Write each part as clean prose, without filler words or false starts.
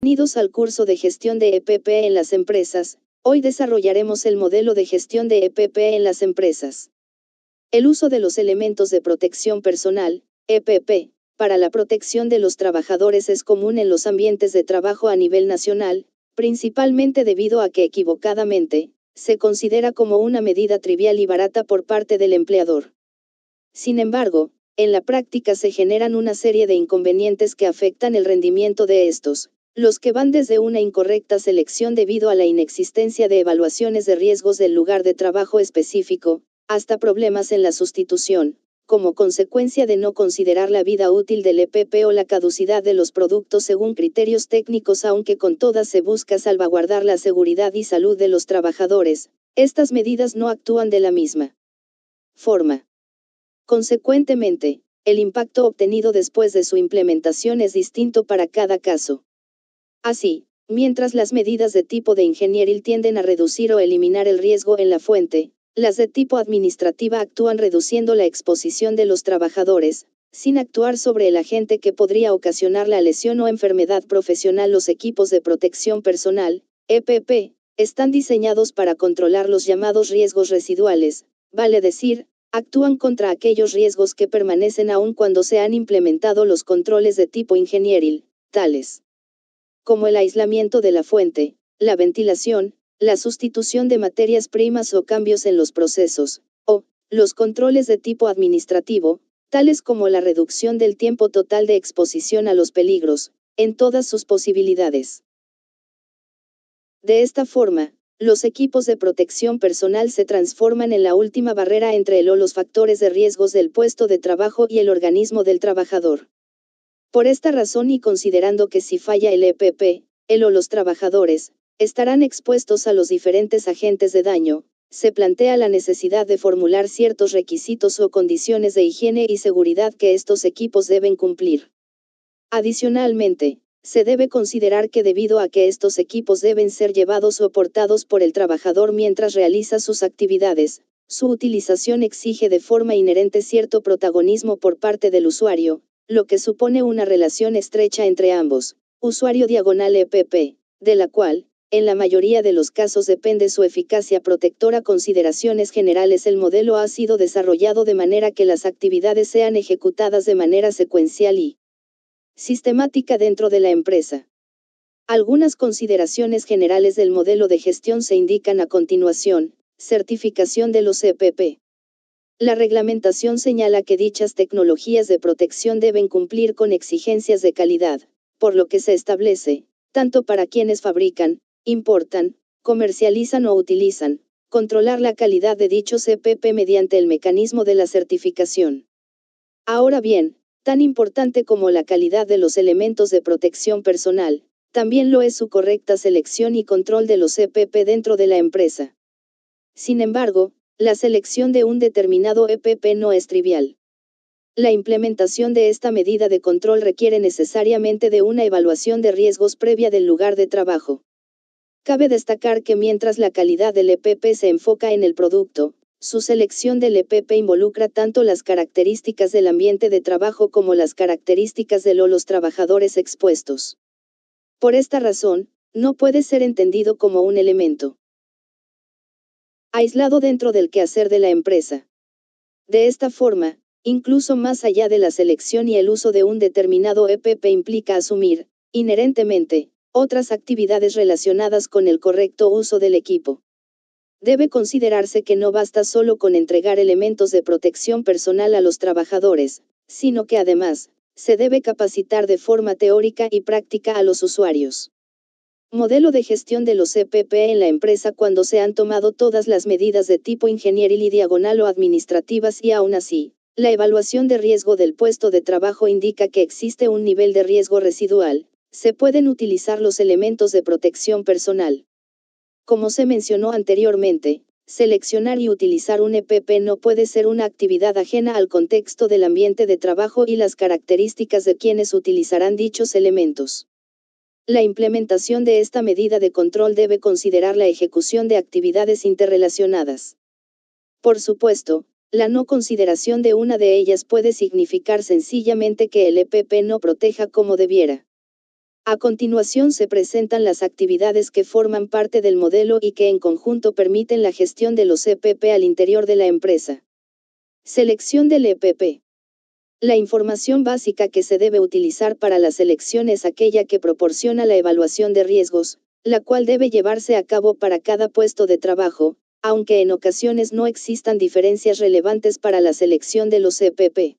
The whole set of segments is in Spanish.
Bienvenidos al curso de gestión de EPP en las empresas. Hoy desarrollaremos el modelo de gestión de EPP en las empresas. El uso de los elementos de protección personal, EPP, para la protección de los trabajadores es común en los ambientes de trabajo a nivel nacional, principalmente debido a que equivocadamente, se considera como una medida trivial y barata por parte del empleador. Sin embargo, en la práctica se generan una serie de inconvenientes que afectan el rendimiento de estos, los que van desde una incorrecta selección debido a la inexistencia de evaluaciones de riesgos del lugar de trabajo específico, hasta problemas en la sustitución, como consecuencia de no considerar la vida útil del EPP o la caducidad de los productos según criterios técnicos. Aunque con todas se busca salvaguardar la seguridad y salud de los trabajadores, estas medidas no actúan de la misma forma. Consecuentemente, el impacto obtenido después de su implementación es distinto para cada caso. Así, mientras las medidas de tipo de ingenieril tienden a reducir o eliminar el riesgo en la fuente, las de tipo administrativa actúan reduciendo la exposición de los trabajadores, sin actuar sobre el agente que podría ocasionar la lesión o enfermedad profesional. Los equipos de protección personal, EPP, están diseñados para controlar los llamados riesgos residuales, vale decir, actúan contra aquellos riesgos que permanecen aun cuando se han implementado los controles de tipo ingenieril, tales como el aislamiento de la fuente, la ventilación, la sustitución de materias primas o cambios en los procesos, o los controles de tipo administrativo, tales como la reducción del tiempo total de exposición a los peligros, en todas sus posibilidades. De esta forma, los equipos de protección personal se transforman en la última barrera entre él o los factores de riesgos del puesto de trabajo y el organismo del trabajador. Por esta razón, y considerando que si falla el EPP, él o los trabajadores estarán expuestos a los diferentes agentes de daño, se plantea la necesidad de formular ciertos requisitos o condiciones de higiene y seguridad que estos equipos deben cumplir. Adicionalmente, se debe considerar que debido a que estos equipos deben ser llevados o portados por el trabajador mientras realiza sus actividades, su utilización exige de forma inherente cierto protagonismo por parte del usuario, lo que supone una relación estrecha entre ambos, usuario/EPP, de la cual, en la mayoría de los casos depende su eficacia protectora. Consideraciones generales. El modelo ha sido desarrollado de manera que las actividades sean ejecutadas de manera secuencial y sistemática dentro de la empresa. Algunas consideraciones generales del modelo de gestión se indican a continuación. Certificación de los EPP. La reglamentación señala que dichas tecnologías de protección deben cumplir con exigencias de calidad, por lo que se establece, tanto para quienes fabrican, importan, comercializan o utilizan, controlar la calidad de dichos EPP mediante el mecanismo de la certificación. Ahora bien, tan importante como la calidad de los elementos de protección personal, también lo es su correcta selección y control de los EPP dentro de la empresa. Sin embargo, la selección de un determinado EPP no es trivial. La implementación de esta medida de control requiere necesariamente de una evaluación de riesgos previa del lugar de trabajo. Cabe destacar que mientras la calidad del EPP se enfoca en el producto, su selección del EPP involucra tanto las características del ambiente de trabajo como las características de los trabajadores expuestos. Por esta razón, no puede ser entendido como un elemento aislado dentro del quehacer de la empresa. De esta forma, incluso más allá de la selección y el uso de un determinado EPP implica asumir, inherentemente, otras actividades relacionadas con el correcto uso del equipo. Debe considerarse que no basta solo con entregar elementos de protección personal a los trabajadores, sino que además, se debe capacitar de forma teórica y práctica a los usuarios. Modelo de gestión de los EPP en la empresa. Cuando se han tomado todas las medidas de tipo ingenieril y diagonal o administrativas y aún así, la evaluación de riesgo del puesto de trabajo indica que existe un nivel de riesgo residual, se pueden utilizar los elementos de protección personal. Como se mencionó anteriormente, seleccionar y utilizar un EPP no puede ser una actividad ajena al contexto del ambiente de trabajo y las características de quienes utilizarán dichos elementos. La implementación de esta medida de control debe considerar la ejecución de actividades interrelacionadas. Por supuesto, la no consideración de una de ellas puede significar sencillamente que el EPP no proteja como debiera. A continuación se presentan las actividades que forman parte del modelo y que en conjunto permiten la gestión de los EPP al interior de la empresa. Selección del EPP. La información básica que se debe utilizar para la selección es aquella que proporciona la evaluación de riesgos, la cual debe llevarse a cabo para cada puesto de trabajo, aunque en ocasiones no existan diferencias relevantes para la selección de los EPP.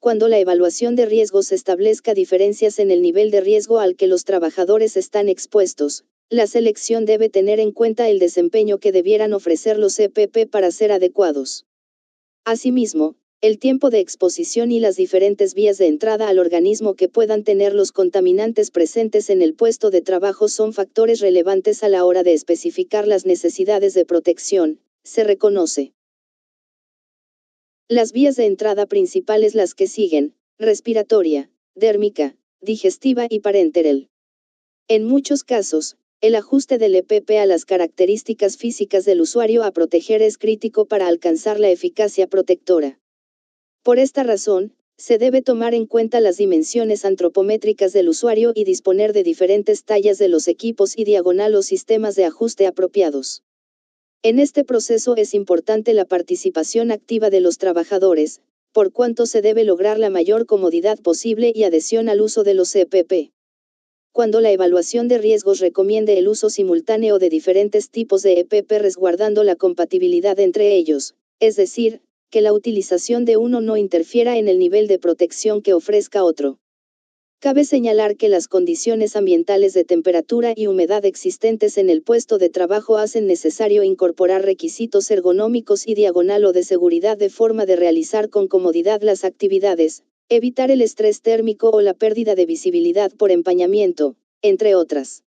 Cuando la evaluación de riesgos establezca diferencias en el nivel de riesgo al que los trabajadores están expuestos, la selección debe tener en cuenta el desempeño que debieran ofrecer los EPP para ser adecuados. Asimismo, el tiempo de exposición y las diferentes vías de entrada al organismo que puedan tener los contaminantes presentes en el puesto de trabajo son factores relevantes a la hora de especificar las necesidades de protección, se reconoce. Las vías de entrada principales las que siguen: respiratoria, dérmica, digestiva y parenteral. En muchos casos, el ajuste del EPP a las características físicas del usuario a proteger es crítico para alcanzar la eficacia protectora. Por esta razón, se debe tomar en cuenta las dimensiones antropométricas del usuario y disponer de diferentes tallas de los equipos y diagonal o sistemas de ajuste apropiados. En este proceso es importante la participación activa de los trabajadores, por cuanto se debe lograr la mayor comodidad posible y adhesión al uso de los EPP. Cuando la evaluación de riesgos recomiende el uso simultáneo de diferentes tipos de EPP resguardando la compatibilidad entre ellos, es decir, que la utilización de uno no interfiera en el nivel de protección que ofrezca otro. Cabe señalar que las condiciones ambientales de temperatura y humedad existentes en el puesto de trabajo hacen necesario incorporar requisitos ergonómicos y diagonal o de seguridad de forma de realizar con comodidad las actividades, evitar el estrés térmico o la pérdida de visibilidad por empañamiento, entre otras.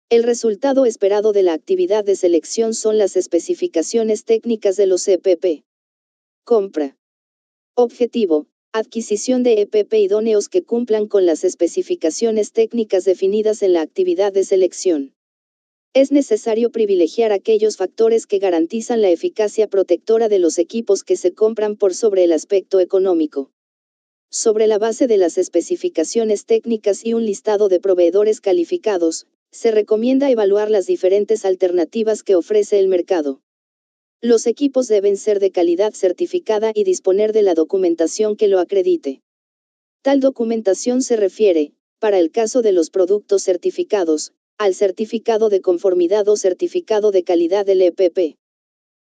El resultado esperado de la actividad de selección son las especificaciones técnicas de los EPP. Compra. Objetivo: adquisición de EPP idóneos que cumplan con las especificaciones técnicas definidas en la actividad de selección. Es necesario privilegiar aquellos factores que garantizan la eficacia protectora de los equipos que se compran por sobre el aspecto económico. Sobre la base de las especificaciones técnicas y un listado de proveedores calificados, se recomienda evaluar las diferentes alternativas que ofrece el mercado. Los equipos deben ser de calidad certificada y disponer de la documentación que lo acredite. Tal documentación se refiere, para el caso de los productos certificados, al certificado de conformidad o certificado de calidad del EPP.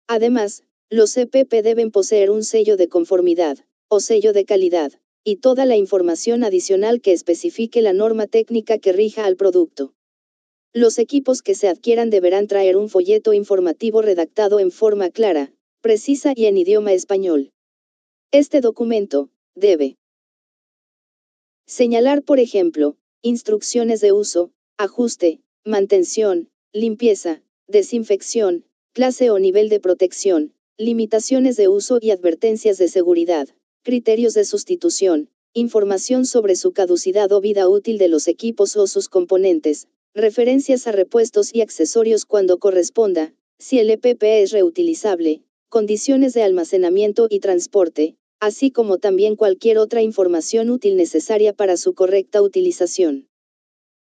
Además, los EPP deben poseer un sello de conformidad, o sello de calidad, y toda la información adicional que especifique la norma técnica que rija al producto. Los equipos que se adquieran deberán traer un folleto informativo redactado en forma clara, precisa y en idioma español. Este documento debe señalar, por ejemplo, instrucciones de uso, ajuste, mantención, limpieza, desinfección, clase o nivel de protección, limitaciones de uso y advertencias de seguridad, criterios de sustitución, información sobre su caducidad o vida útil de los equipos o sus componentes, referencias a repuestos y accesorios cuando corresponda, si el EPP es reutilizable, condiciones de almacenamiento y transporte, así como también cualquier otra información útil necesaria para su correcta utilización.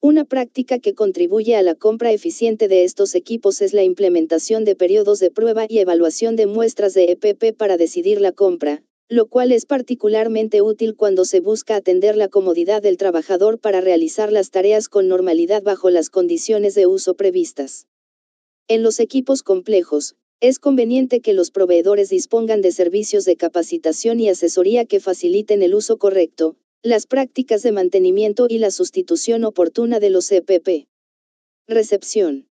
Una práctica que contribuye a la compra eficiente de estos equipos es la implementación de periodos de prueba y evaluación de muestras de EPP para decidir la compra, lo cual es particularmente útil cuando se busca atender la comodidad del trabajador para realizar las tareas con normalidad bajo las condiciones de uso previstas. En los equipos complejos, es conveniente que los proveedores dispongan de servicios de capacitación y asesoría que faciliten el uso correcto, las prácticas de mantenimiento y la sustitución oportuna de los EPP. Recepción.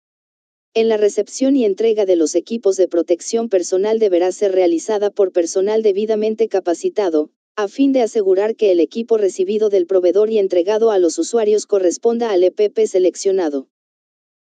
En la recepción y entrega de los equipos de protección personal deberá ser realizada por personal debidamente capacitado, a fin de asegurar que el equipo recibido del proveedor y entregado a los usuarios corresponda al EPP seleccionado.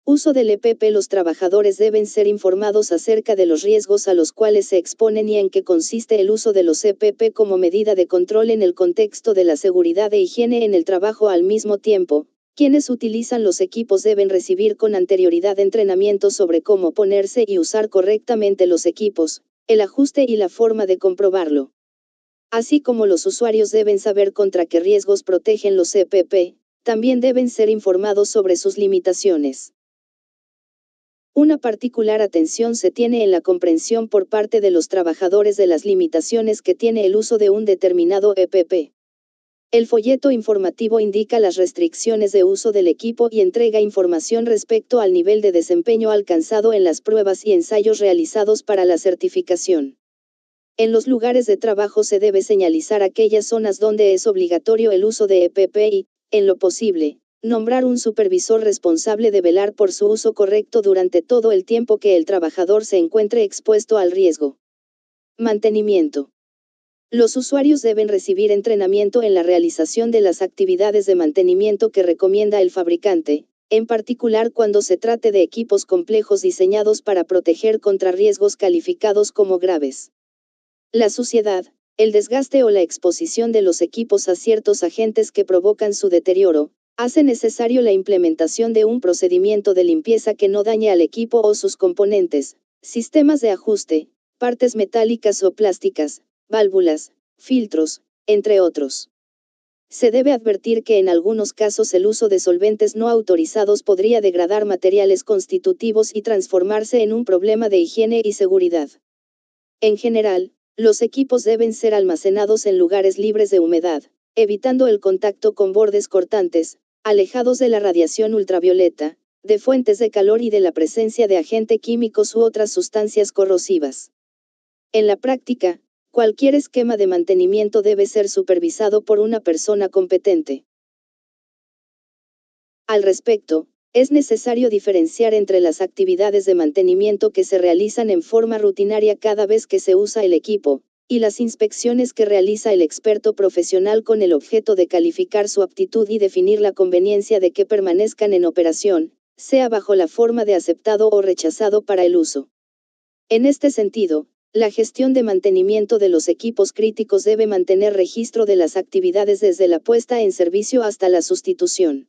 Uso del EPP. Los trabajadores deben ser informados acerca de los riesgos a los cuales se exponen y en qué consiste el uso de los EPP como medida de control en el contexto de la seguridad e higiene en el trabajo. Al mismo tiempo, quienes utilizan los equipos deben recibir con anterioridad entrenamiento sobre cómo ponerse y usar correctamente los equipos, el ajuste y la forma de comprobarlo. Así como los usuarios deben saber contra qué riesgos protegen los EPP, también deben ser informados sobre sus limitaciones. Una particular atención se tiene en la comprensión por parte de los trabajadores de las limitaciones que tiene el uso de un determinado EPP. El folleto informativo indica las restricciones de uso del equipo y entrega información respecto al nivel de desempeño alcanzado en las pruebas y ensayos realizados para la certificación. En los lugares de trabajo se debe señalizar aquellas zonas donde es obligatorio el uso de EPP y, en lo posible, nombrar un supervisor responsable de velar por su uso correcto durante todo el tiempo que el trabajador se encuentre expuesto al riesgo. Mantenimiento. Los usuarios deben recibir entrenamiento en la realización de las actividades de mantenimiento que recomienda el fabricante, en particular cuando se trate de equipos complejos diseñados para proteger contra riesgos calificados como graves. La suciedad, el desgaste o la exposición de los equipos a ciertos agentes que provocan su deterioro, hace necesario la implementación de un procedimiento de limpieza que no dañe al equipo o sus componentes, sistemas de ajuste, partes metálicas o plásticas, válvulas, filtros, entre otros. Se debe advertir que en algunos casos el uso de solventes no autorizados podría degradar materiales constitutivos y transformarse en un problema de higiene y seguridad. En general, los equipos deben ser almacenados en lugares libres de humedad, evitando el contacto con bordes cortantes, alejados de la radiación ultravioleta, de fuentes de calor y de la presencia de agentes químicos u otras sustancias corrosivas. En la práctica, cualquier esquema de mantenimiento debe ser supervisado por una persona competente. Al respecto, es necesario diferenciar entre las actividades de mantenimiento que se realizan en forma rutinaria cada vez que se usa el equipo, y las inspecciones que realiza el experto profesional con el objeto de calificar su aptitud y definir la conveniencia de que permanezcan en operación, sea bajo la forma de aceptado o rechazado para el uso. En este sentido, la gestión de mantenimiento de los equipos críticos debe mantener registro de las actividades desde la puesta en servicio hasta la sustitución.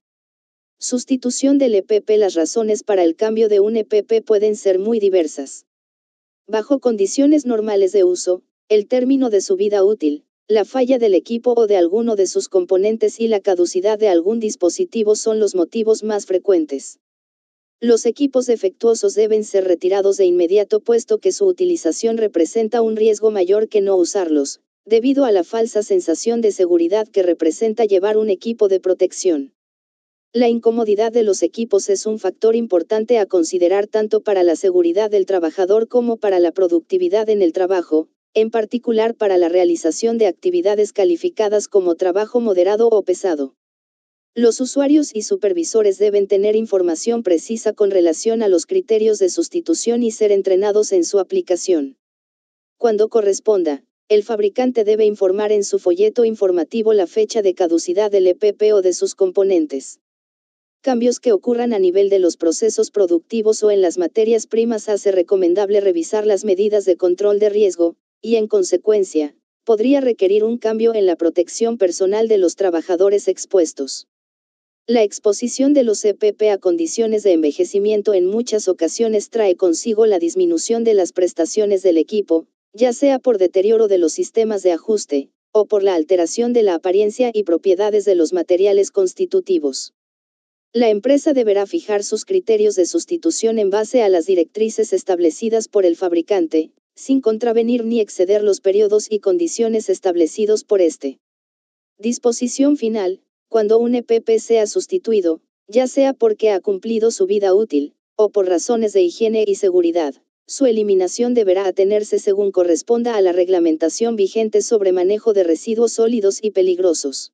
Sustitución del EPP. Las razones para el cambio de un EPP pueden ser muy diversas. Bajo condiciones normales de uso, el término de su vida útil, la falla del equipo o de alguno de sus componentes y la caducidad de algún dispositivo son los motivos más frecuentes. Los equipos defectuosos deben ser retirados de inmediato puesto que su utilización representa un riesgo mayor que no usarlos, debido a la falsa sensación de seguridad que representa llevar un equipo de protección. La incomodidad de los equipos es un factor importante a considerar tanto para la seguridad del trabajador como para la productividad en el trabajo, en particular para la realización de actividades calificadas como trabajo moderado o pesado. Los usuarios y supervisores deben tener información precisa con relación a los criterios de sustitución y ser entrenados en su aplicación. Cuando corresponda, el fabricante debe informar en su folleto informativo la fecha de caducidad del EPP o de sus componentes. Cambios que ocurran a nivel de los procesos productivos o en las materias primas hace recomendable revisar las medidas de control de riesgo, y en consecuencia, podría requerir un cambio en la protección personal de los trabajadores expuestos. La exposición de los EPP a condiciones de envejecimiento en muchas ocasiones trae consigo la disminución de las prestaciones del equipo, ya sea por deterioro de los sistemas de ajuste, o por la alteración de la apariencia y propiedades de los materiales constitutivos. La empresa deberá fijar sus criterios de sustitución en base a las directrices establecidas por el fabricante, sin contravenir ni exceder los periodos y condiciones establecidos por este. Disposición final. Cuando un EPP sea sustituido, ya sea porque ha cumplido su vida útil, o por razones de higiene y seguridad, su eliminación deberá atenerse según corresponda a la reglamentación vigente sobre manejo de residuos sólidos y peligrosos.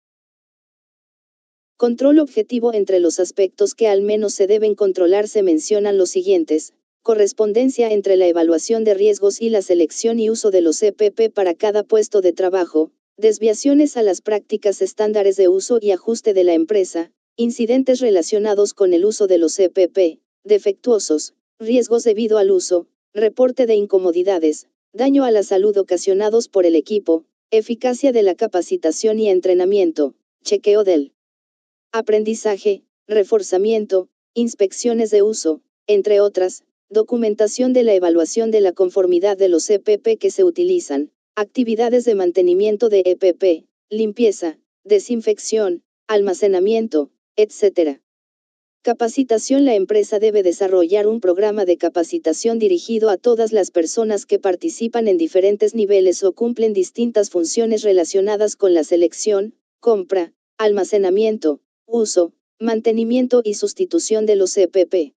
Control objetivo. Entre los aspectos que al menos se deben controlar se mencionan los siguientes: correspondencia entre la evaluación de riesgos y la selección y uso de los EPP para cada puesto de trabajo, desviaciones a las prácticas estándares de uso y ajuste de la empresa, incidentes relacionados con el uso de los EPP, defectuosos, riesgos debido al uso, reporte de incomodidades, daño a la salud ocasionados por el equipo, eficacia de la capacitación y entrenamiento, chequeo del aprendizaje, reforzamiento, inspecciones de uso, entre otras, documentación de la evaluación de la conformidad de los EPP que se utilizan, actividades de mantenimiento de EPP, limpieza, desinfección, almacenamiento, etc. Capacitación. La empresa debe desarrollar un programa de capacitación dirigido a todas las personas que participan en diferentes niveles o cumplen distintas funciones relacionadas con la selección, compra, almacenamiento, uso, mantenimiento y sustitución de los EPP.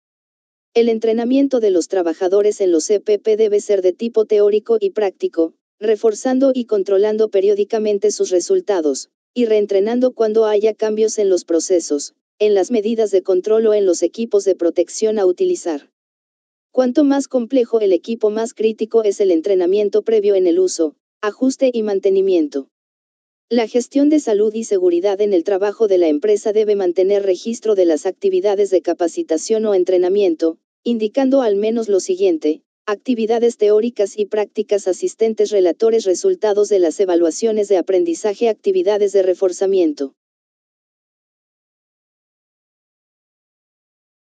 El entrenamiento de los trabajadores en los EPP debe ser de tipo teórico y práctico, reforzando y controlando periódicamente sus resultados, y reentrenando cuando haya cambios en los procesos, en las medidas de control o en los equipos de protección a utilizar. Cuanto más complejo el equipo, más crítico es el entrenamiento previo en el uso, ajuste y mantenimiento. La gestión de salud y seguridad en el trabajo de la empresa debe mantener registro de las actividades de capacitación o entrenamiento, indicando al menos lo siguiente: actividades teóricas y prácticas, asistentes relatores, resultados de las evaluaciones de aprendizaje, actividades de reforzamiento.